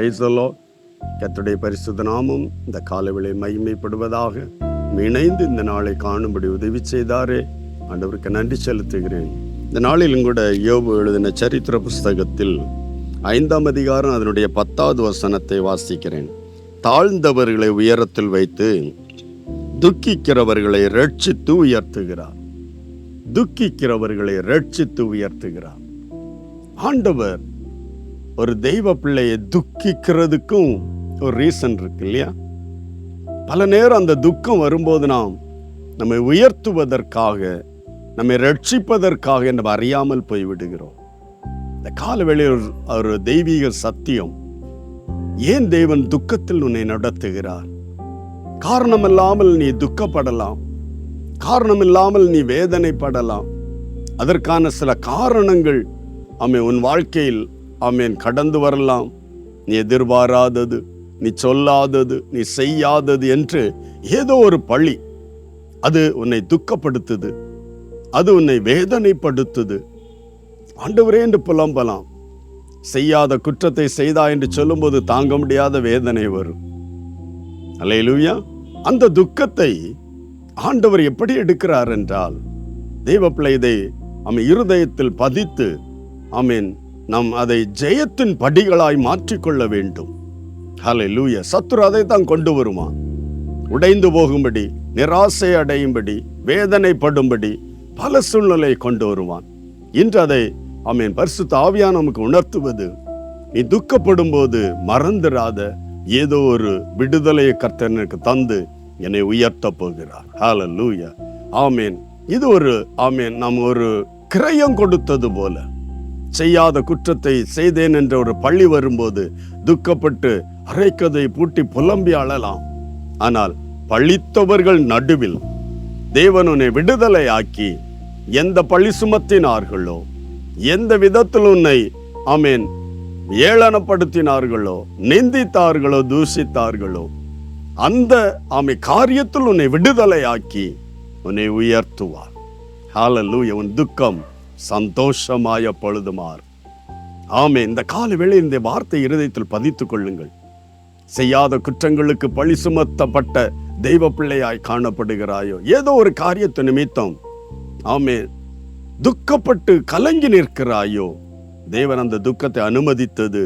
Praise the Lord. கர்த்தருடைய பரிசுத்த நாமம் இந்த காலவேளை மகிமைப்படுவதாக. இணைந்து இந்த நாளை காணும்படி உதவி செய்தாரே, ஆண்டவருக்கு நன்றி செலுத்துகிறேன். இந்த நாளிலும் கூட யோபு எழுதின சரித்திர புஸ்தகத்தில் 5ஆம் அதிகாரம் அதனுடைய 10வது வசனத்தை வாசிக்கிறேன். தாழ்ந்தவர்களை உயரத்தில் வைத்து துக்கிக்கிறவர்களை ரட்சித்து உயர்த்துகிறார். துக்கிக்கிறவர்களை ரட்சித்து உயர்த்துகிறார். ஆண்டவர் ஒரு தெய்வ பிள்ளையை துக்கிக்கிறதுக்கும் ஒரு ரீசன் இருக்கு இல்லையா? பல நேரம் அந்த துக்கம் வரும்போது நாம் நம்மை உயர்த்துவதற்காக, நம்மை ரட்சிப்பதற்காக நம்ம அறியாமல் போய்விடுகிறோம். இந்த காலவேளையில் ஒரு தெய்வீக சத்தியம். ஏன் தேவன் துக்கத்தில் உன்னை நடத்துகிறார்? காரணமில்லாமல் நீ துக்கப்படலாம், காரணமில்லாமல் நீ வேதனைப்படலாம். அதற்கான சில காரணங்கள் உன் வாழ்க்கையில் கடந்து வரலாம். நீ எதிர்பாராதது, நீ சொல்லாதது, நீ செய்யாதது என்று ஏதோ ஒரு பழி அது உன்னை துக்கப்படுத்துது, அது உன்னை வேதனைப்படுத்துது. ஆண்டவரே என்று புலம்பலாம். செய்யாத குற்றத்தை செய்தா என்று சொல்லும்போது தாங்க முடியாத வேதனை வரும். அல்லேலூயா. அந்த துக்கத்தை ஆண்டவர் எப்படி எடுக்கிறார் என்றால், தெய்வ பிள்ளை இதை இருதயத்தில் பதித்து நாம் அதை ஜெயத்தின் படிகளாய் மாற்றிக்கொள்ள வேண்டும். ஹல்லேலூயா. சத்துரு அதை தான் கொண்டு வருவான். உடைந்து போகும்படி, நிராசை அடையும்படி, வேதனைப்படும்படி பல சூழ்நிலையை கொண்டு வருவான். இன்று அதை பரிசுத்த ஆவியானவர் நமக்கு உணர்த்துவது, நீ துக்கப்படும் போது மறந்துராத, ஏதோ ஒரு விடுதலையை கர்த்தர் எனக்கு தந்து என்னை உயர்த்த போகிறார். ஹல்லேலூயா. ஆமென். இது ஒரு நாம் ஒரு கிரயம் கொடுத்தது போல. செய்யாத குற்றத்தை செய்தேன் என்ற ஒரு பழி வரும்போது துக்கப்பட்டு அரைக்கதை பூட்டி புலம்பி அழலாம். ஆனால் பழித்தவர்கள் நடுவில் தேவன் உன்னை விடுதலை ஆக்கி, எந்த பழி சுமத்தினார்களோ, எந்த விதத்தில் உன்னை ஏளனப்படுத்தினார்களோ, நிந்தித்தார்களோ, தூஷித்தார்களோ, அந்த காரியத்தில் உன்னை விடுதலை ஆக்கி உன்னை உயர்த்துவார். ஹல்லேலூயா. உன் துக்கம் சந்தோஷமாய பொழுதுமார். இந்த காலவேளை இந்த வார்த்தை இருதயத்தில் பதித்துக் கொள்ளுங்கள். செய்யாத குற்றங்களுக்கு பழி சுமத்தப்பட்ட தெய்வ பிள்ளையாய் காணப்படுகிறாயோ, ஏதோ ஒரு காரியத்து நிமித்தம் துக்கப்பட்டு கலங்கி நிற்கிறாயோ, தேவன் அந்த துக்கத்தை அனுமதித்தது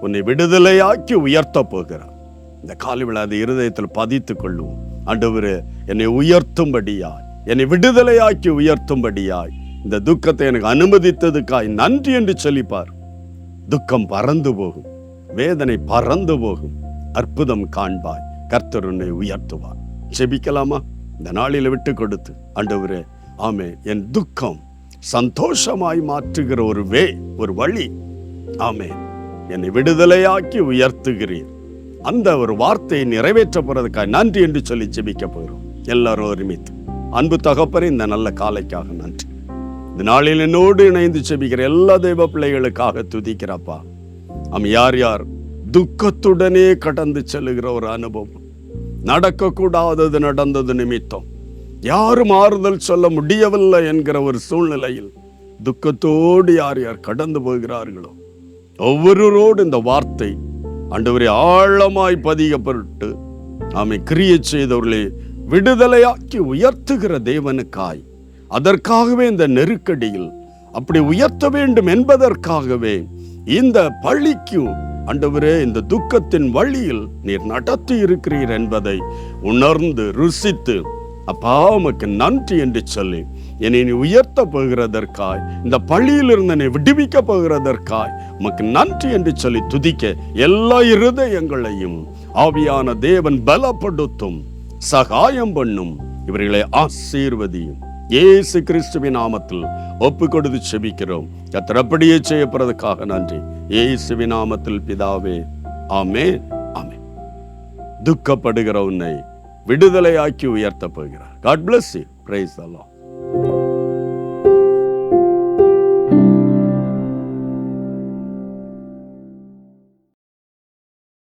உன்னை விடுதலையாக்கி உயர்த்த போகிறார். இந்த காலவேளை அதை இருதயத்தில் பதித்துக் கொள்ளும். ஆண்டவரே, என்னை உயர்த்தும்படியாய், என்னை விடுதலையாக்கி உயர்த்தும்படியாய் இந்த துக்கத்தை எனக்கு அனுமதித்ததுக்காய் நன்றி என்று சொல்லிப்பார். துக்கம் பறந்து போகும், வேதனை பறந்து போகும், அற்புதம் காண்பாய். கர்த்தர் உன்னை உயர்த்துவார். ஜெபிக்கலாமா? இந்த நாளில விட்டு கொடுத்து, ஆண்டவரே, என் துக்கம் சந்தோஷமாய் மாற்றுகிற ஒரு வழி, என்னை விடுதலையாக்கி உயர்த்துகிறீர். அந்த ஒரு வார்த்தையை நிறைவேற்ற போறதுக்காக நன்றி என்று சொல்லி ஜெபிக்க போகிறோம். எல்லாரும் ஒருமித்து, அன்பு தகப்பனே, இந்த நல்ல காலைக்காக நன்றி. இந்த நாளில் என்னோடு இணைந்து ஜெபிக்கிற எல்லா தெய்வ பிள்ளைகளுக்காக துதிக்கிறப்பா. யார் யார் துக்கத்துடனே கடந்து செல்லுகிற ஒரு அனுபவம், நடக்கக்கூடாதது நடந்தது நிமித்தம் யாரும் ஆறுதல் சொல்ல முடியவில்லை என்கிற ஒரு சூழ்நிலையில் துக்கத்தோடு யார் யார் கடந்து போகிறார்களோ, ஒவ்வொருவரோடு இந்த வார்த்தை ஆண்டவரே ஆழமாய் பதியப்பட்டு கிரியை செய்தவர்களை விடுதலையாக்கி உயர்த்துகிற தேவனுக்காய், அதற்காகவே இந்த நெருக்கடியில் அப்படி உயர்த்த வேண்டும் என்பதற்காகவே இந்த பழிக்கு ஆண்டவரே இந்த துக்கத்தின் வழியில் நீர் நடத்தி இருக்கிறீர் என்பதை உணர்ந்து ருசித்து, அப்பா உமக்கு நன்றி என்று சொல்லி என்னை நீ உயர்த்த போகிறதற்காய், இந்த பழியிலிருந்து என்னை விடுவிக்க போகிறதற்காய் உமக்கு நன்றி என்று சொல்லி துதிக்க எல்லா இருதயங்களையும் ஆவியான தேவன் பலப்படுத்தும், சகாயம் பண்ணும். இவர்களை ஆசீர்வதியும். இயேசு கிறிஸ்துவின் நாமத்தில் ஒப்பு கொடுத்து செபிக்கிறோம். கர்த்தர் அப்படியே செய்யப்படுறதுக்காக நன்றி. இயேசுவின் நாமத்தில் பிதாவே, ஆமென், ஆமென். துக்கப்படுகிற உன்னை விடுதலையாக்கி உயர்த்த போகிறார். God bless you. Praise the Lord.